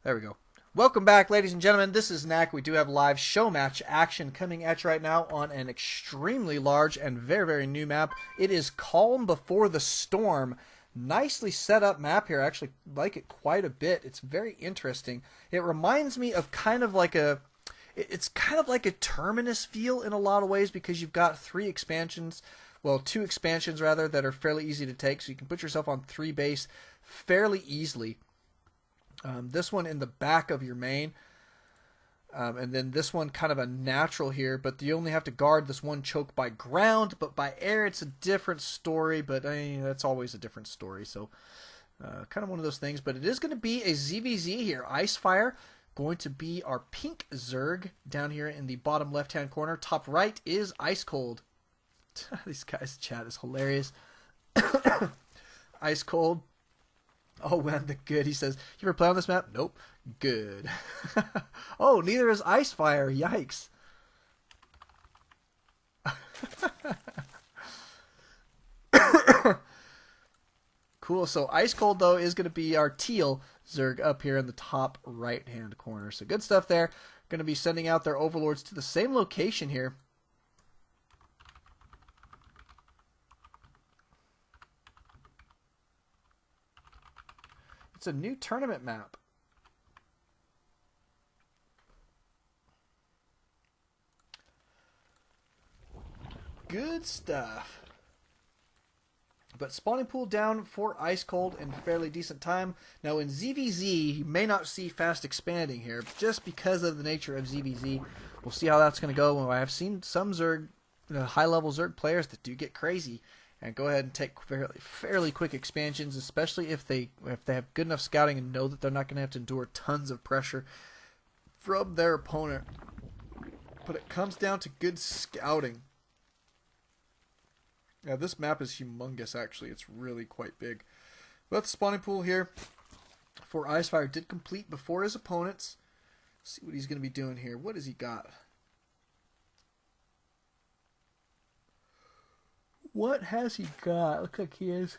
There we go. Welcome back, ladies and gentlemen. This is Knack. We do have live show match action coming at you right now on an extremely large and very, very new map. It is Calm Before the Storm. Nicely set up map here. I actually like it quite a bit. It's very interesting. It reminds me of it's kind of like a Terminus feel in a lot of ways because you've got two expansions rather, that are fairly easy to take. So you can put yourself on 3 base fairly easily. This one in the back of your main, and then this one kind of a natural here, but you only have to guard this one choke by ground, but by air it's a different story, but that's always a different story, so kind of one of those things. But it is going to be a ZvZ here. IcePhyre going to be our pink Zerg down here in the bottom left hand corner. Top right is IceCold. These guys' chat is hilarious. IceCold. Oh, man, the good. He says, you ever play on this map? Nope. Good. Oh, neither is IcePhyre. Yikes. Cool. So IceCold, though, is going to be our teal Zerg up here in the top right-hand corner. So good stuff there. Going to be sending out their overlords to the same location here. It's a new tournament map. Good stuff. But spawning pool down for IceCold in fairly decent time. Now in ZvZ, you may not see fast expanding here, just because of the nature of ZvZ. We'll see how that's going to go. Well, I have seen some Zerg, high-level Zerg players that do get crazy and go ahead and take fairly quick expansions, especially if they have good enough scouting and know that they're not going to have to endure tons of pressure from their opponent. But it comes down to good scouting. Yeah, this map is humongous, actually. It's really quite big. But the spawning pool here for IcePhyre did complete before his opponents. Let's see what he's going to be doing here. What has he got? What has he got? Looks like he is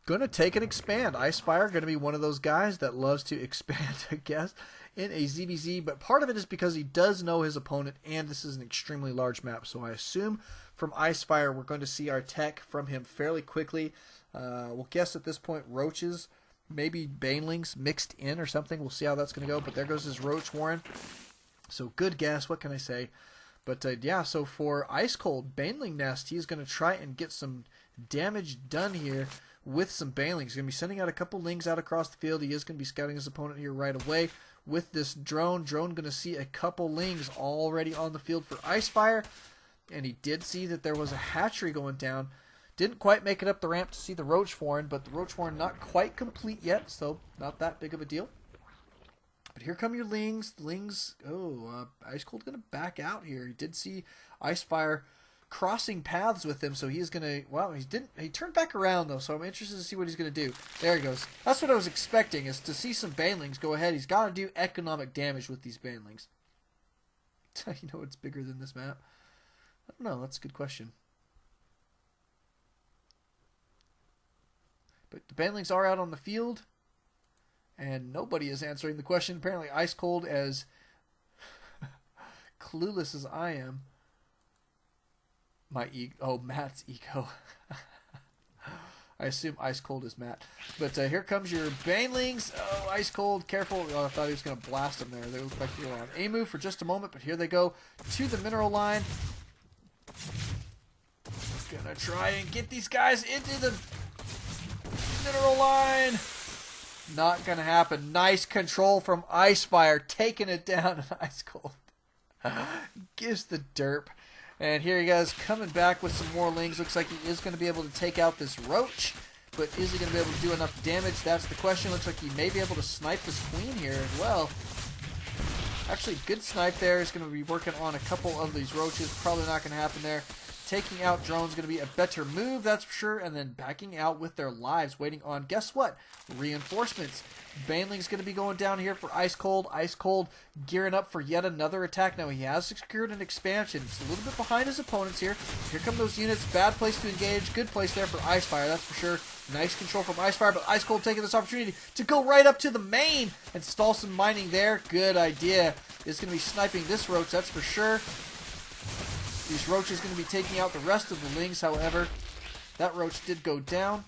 going to take and expand. IcePhyre going to be one of those guys that loves to expand, I guess, in a ZvZ. But part of it is because he does know his opponent, and this is an extremely large map. So I assume from IcePhyre we're going to see our tech from him fairly quickly. We'll guess at this point roaches, maybe banelings mixed in or something. We'll see how that's going to go. But there goes his roach warren. So good guess. What can I say? But yeah, so for IceCold, Baneling Nest, he's going to try and get some damage done here with some Banelings. He's going to be sending out a couple lings out across the field. He is going to be scouting his opponent here right away with this drone. Drone going to see a couple lings already on the field for IcePhyre. And he did see that there was a hatchery going down. Didn't quite make it up the ramp to see the roach warren, but the roach warren not quite complete yet, so not that big of a deal. But here come your lings. The lings, IceCold going to back out here. He did see IcePhyre crossing paths with him, so he's going to, well, he turned back around, though, so I'm interested to see what he's going to do. There he goes. That's what I was expecting, is to see some banelings go ahead. He's got to do economic damage with these banelings. You know what's bigger than this map? I don't know. That's a good question. But the banelings are out on the field. And nobody is answering the question. Apparently IceCold, as clueless as I am. Matt's ego. I assume IceCold is Matt. But here comes your banelings. Oh, IceCold, careful. Oh, I thought he was going to blast them there. They look like they were on A move for just a moment, but here they go to the mineral line. Gonna try and get these guys into the mineral line. Not going to happen. Nice control from IcePhyre. Taking it down at IceCold. Gives the derp. And here he goes, coming back with some more lings. Looks like he is going to be able to take out this roach. But is he going to be able to do enough damage? That's the question. Looks like he may be able to snipe this queen here as well. Actually, good snipe there. He's going to be working on a couple of these roaches. Probably not going to happen there. Taking out drones going to be a better move, that's for sure. And then backing out with their lives, waiting on, guess what? Reinforcements. Baneling's going to be going down here for IceCold. IceCold gearing up for yet another attack. Now he has secured an expansion. It's a little bit behind his opponents here. Here come those units. Bad place to engage. Good place there for IcePhyre, that's for sure. Nice control from IcePhyre, but IceCold taking this opportunity to go right up to the main and stall some mining there. Good idea. Is going to be sniping this roach, that's for sure. These roaches going to be taking out the rest of the lings, however. That roach did go down.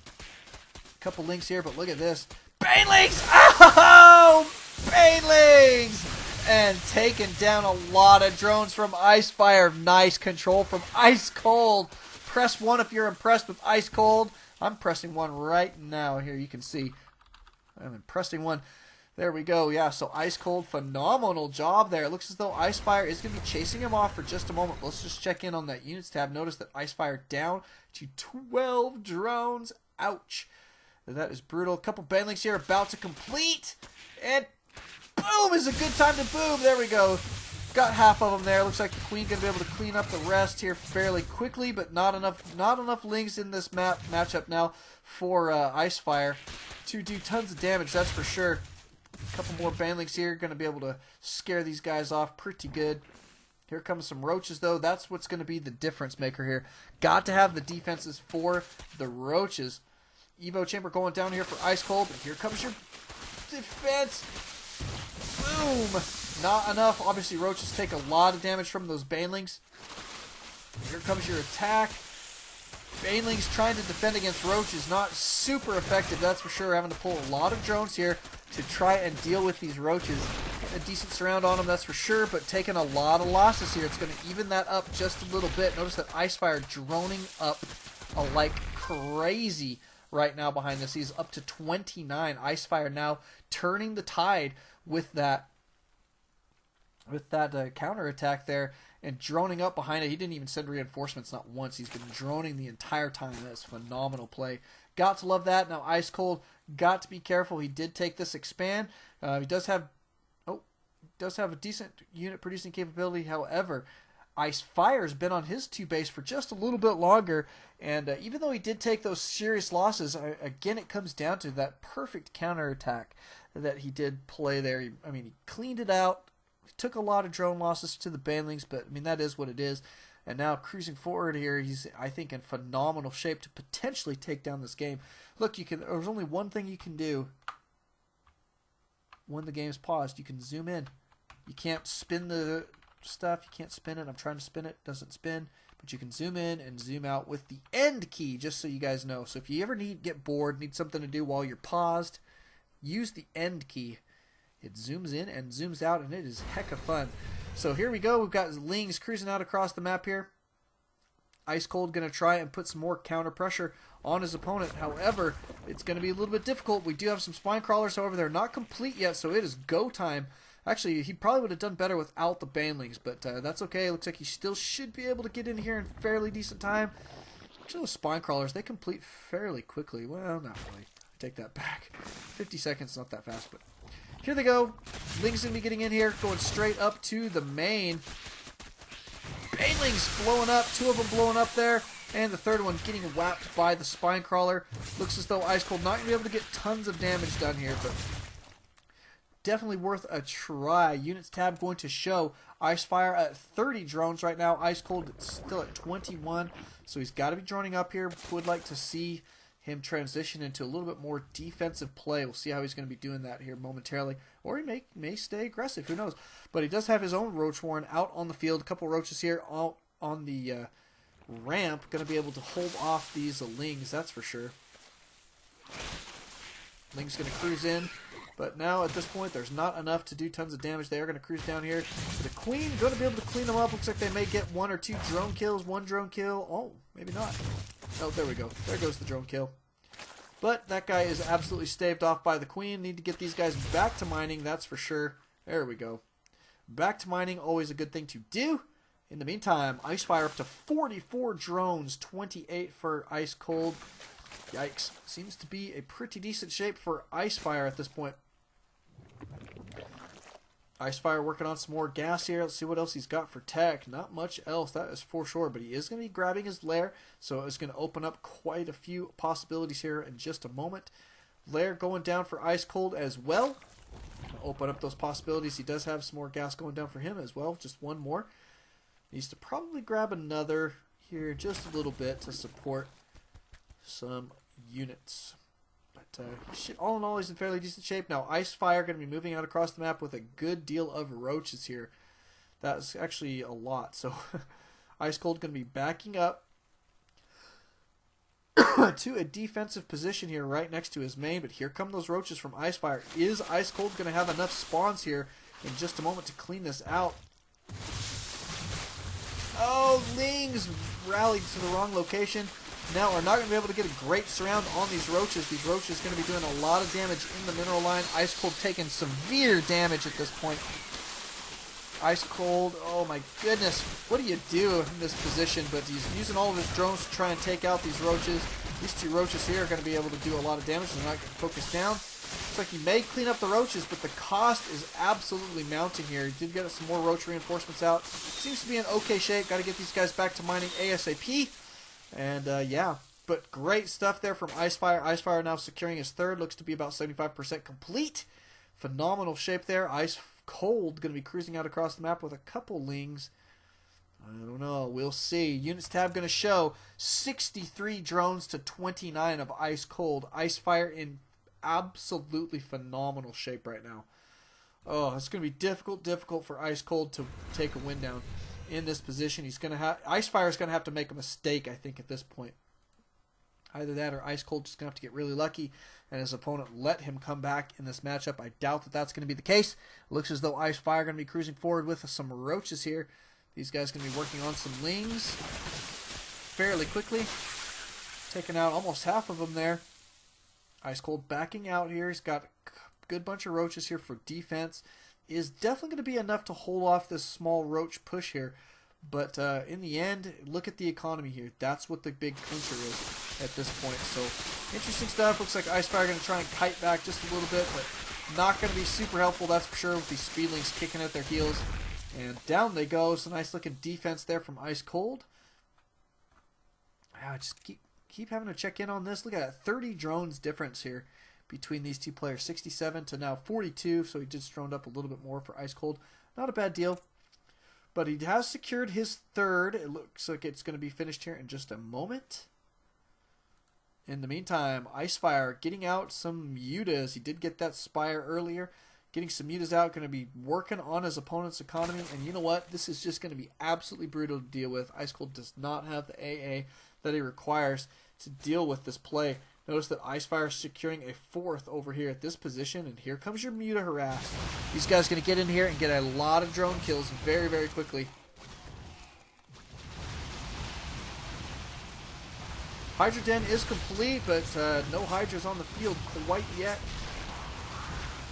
A couple lings here, but look at this. Banelings! Oh! Banelings! And taking down a lot of drones from IcePhyre. Nice control from IceCold. Press 1 if you're impressed with IceCold. I'm pressing 1 right now. Here you can see. I'm pressing 1. There we go. Yeah, so IceCold, phenomenal job there. It looks as though IcePhyre is going to be chasing him off for just a moment. Let's just check in on that units tab. Notice that IcePhyre down to 12 drones. Ouch. That is brutal. A couple banelings here about to complete. And boom is a good time to boom. There we go. Got half of them there. Looks like the queen going to be able to clean up the rest here fairly quickly, but not enough lings in this matchup now for IcePhyre to do tons of damage, that's for sure. A couple more banelings here, going to be able to scare these guys off pretty good. Here comes some roaches, though. That's what's going to be the difference maker here. Got to have the defenses for the roaches. Evo chamber going down here for IceCold, and here comes your defense. Boom! Not enough. Obviously, roaches take a lot of damage from those banelings. Here comes your attack. Banelings trying to defend against roaches, not super effective, that's for sure. Having to pull a lot of drones here to try and deal with these roaches. Getting a decent surround on them, that's for sure, but taking a lot of losses here. It's going to even that up just a little bit. Notice that IcePhyre droning up like crazy right now behind this. He's up to 29. IcePhyre now turning the tide with that counterattack there and droning up behind it. He didn't even send reinforcements, not once. He's been droning the entire time. That's phenomenal play. Got to love that. Now IceCold got to be careful. He did take this expand. He does have a decent unit producing capability. However, IcePhyre's been on his 2 base for just a little bit longer, and even though he did take those serious losses, again it comes down to that perfect counterattack that he did play there. He cleaned it out. Took a lot of drone losses to the banelings, but that is what it is. And now cruising forward here, he's, I think, in phenomenal shape to potentially take down this game. Look, there's only one thing you can do when the game's paused. You can zoom in. You can't spin the stuff. You can't spin it. I'm trying to spin it. It doesn't spin. But you can zoom in and zoom out with the end key, just so you guys know. So if you ever get bored, need something to do while you're paused, use the end key. It zooms in and zooms out, and it is hecka fun. So here we go. We've got lings cruising out across the map here. IceCold going to try and put some more counter pressure on his opponent. However, it's going to be a little bit difficult. We do have some spine crawlers, however, they're not complete yet, so it is go time. Actually, he probably would have done better without the banelings, but that's okay. Looks like he still should be able to get in here in fairly decent time. Actually, those spine crawlers, they complete fairly quickly. Well, not really. I take that back. 50 seconds, not that fast, but here they go. Ling's going to be getting in here, going straight up to the main. Banelings blowing up, 2 of them blowing up there, and the third one getting whacked by the spine crawler. Looks as though IceCold not going to be able to get tons of damage done here, but definitely worth a try. Units tab going to show IcePhyre at 30 drones right now. IceCold still at 21, so he's got to be droning up here. Would like to see him transition into a little bit more defensive play. We'll see how he's going to be doing that here momentarily. Or he may stay aggressive. Who knows? But he does have his own roach warren out on the field. A couple roaches here out on the ramp. Going to be able to hold off these lings, that's for sure. Ling's going to cruise in. But now at this point, there's not enough to do tons of damage. They are going to cruise down here. So the queen going to be able to clean them up. Looks like they may get 1 or 2 drone kills. 1 drone kill. Oh, maybe not. Oh, there we go. There goes the drone kill. But that guy is absolutely staved off by the queen. Need to get these guys back to mining, that's for sure. There we go. Back to mining, always a good thing to do. In the meantime, IcePhyre up to 44 drones, 28 for IceCold. Yikes. Seems to be a pretty decent shape for IcePhyre at this point. IcePhyre working on some more gas here. Let's see what else he's got for tech. Not much else, that is for sure. But he is going to be grabbing his lair, so it's going to open up quite a few possibilities here in just a moment. Lair going down for IceCold as well. Open up those possibilities. He does have some more gas going down for him as well. Just 1 more. Needs to probably grab another here just a little bit to support some units. But all in all, he's in fairly decent shape. Now, IcePhyre going to be moving out across the map with a good deal of roaches here. That's actually a lot. So, IceCold going to be backing up to a defensive position here right next to his main. But here come those roaches from IcePhyre. Is IceCold going to have enough spawns here in just a moment to clean this out? Oh, Lings rallied to the wrong location. Now are not going to be able to get a great surround on these roaches. These roaches are going to be doing a lot of damage in the mineral line. IceCold taking severe damage at this point. IceCold, oh my goodness. What do you do in this position? But he's using all of his drones to try and take out these roaches. These two roaches here are going to be able to do a lot of damage. They're not getting focused down. Looks like he may clean up the roaches, but the cost is absolutely mounting here. He did get some more roach reinforcements out. Seems to be in okay shape. Got to get these guys back to mining ASAP. And yeah, but great stuff there from IcePhyre. IcePhyre now securing his third. Looks to be about 75% complete. Phenomenal shape there. IceCold going to be cruising out across the map with a couple Lings. I don't know. We'll see. Units tab going to show 63 drones to 29 of IceCold. IcePhyre in absolutely phenomenal shape right now. Oh, it's going to be difficult for IceCold to take a win down in this position. He's going to have IcePhyre is going to have to make a mistake, I think, at this point. Either that or IceCold just going to have to get really lucky and his opponent let him come back in this matchup. I doubt that that's going to be the case. Looks as though IcePhyre going to be cruising forward with some roaches here. These guys going to be working on some Lings fairly quickly. Taking out almost half of them there. IceCold backing out here. He's got a good bunch of roaches here for defense. Is definitely going to be enough to hold off this small roach push here. But in the end, look at the economy here. That's what the big clincher is at this point. So, interesting stuff. Looks like IcePhyre going to try and kite back just a little bit, but not going to be super helpful, that's for sure, with these speedlings kicking at their heels. And down they go. So, nice looking defense there from IceCold. I just keep having to check in on this. Look at that, 30 drones difference here between these two players. 67 to now 42, so he just droned up a little bit more for IceCold. Not a bad deal. But he has secured his third. It looks like it's going to be finished here in just a moment. In the meantime, IcePhyre getting out some mutas. He did get that Spire earlier. Getting some mutas out, going to be working on his opponent's economy. And you know what? This is just going to be absolutely brutal to deal with. IceCold does not have the AA that he requires to deal with this play. Notice that IcePhyre is securing a fourth over here at this position, and here comes your Muta harass. These guys are going to get in here and get a lot of drone kills very, very quickly. Hydra Den is complete, but no Hydras on the field quite yet.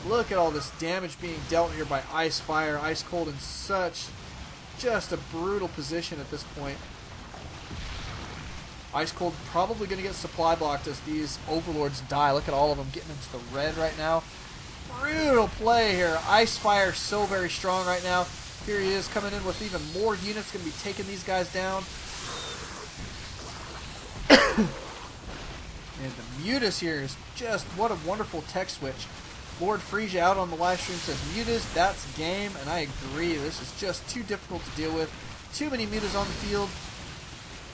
Look at all this damage being dealt here by IcePhyre. IceCold in such just a brutal position at this point. IceCold probably going to get supply blocked as these overlords die. Look at all of them getting into the red right now. Brutal play here. IcePhyre so very strong right now. Here he is coming in with even more units. Going to be taking these guys down. And the Mutas here is just, what a wonderful tech switch. Lord Frisia out on the live stream says, Mutas, that's game. And I agree. This is just too difficult to deal with. Too many Mutas on the field.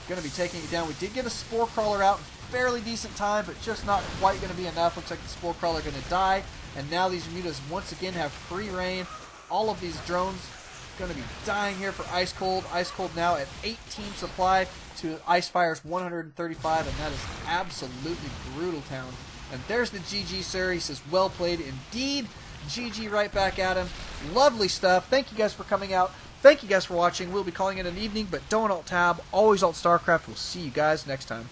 Going to be taking it down. We did get a Spore Crawler out in fairly decent time, but just not quite going to be enough. Looks like the Spore Crawler going to die, and now these Mutas once again have free reign. All of these drones going to be dying here for IceCold. IceCold now at 18 supply to IcePhyre's 135, and that is absolutely brutal town. And there's the GG, sir. He says, well played indeed. GG right back at him. Lovely stuff. Thank you guys for coming out. Thank you guys for watching. We'll be calling it an evening, but don't alt tab. Always alt StarCraft. We'll see you guys next time.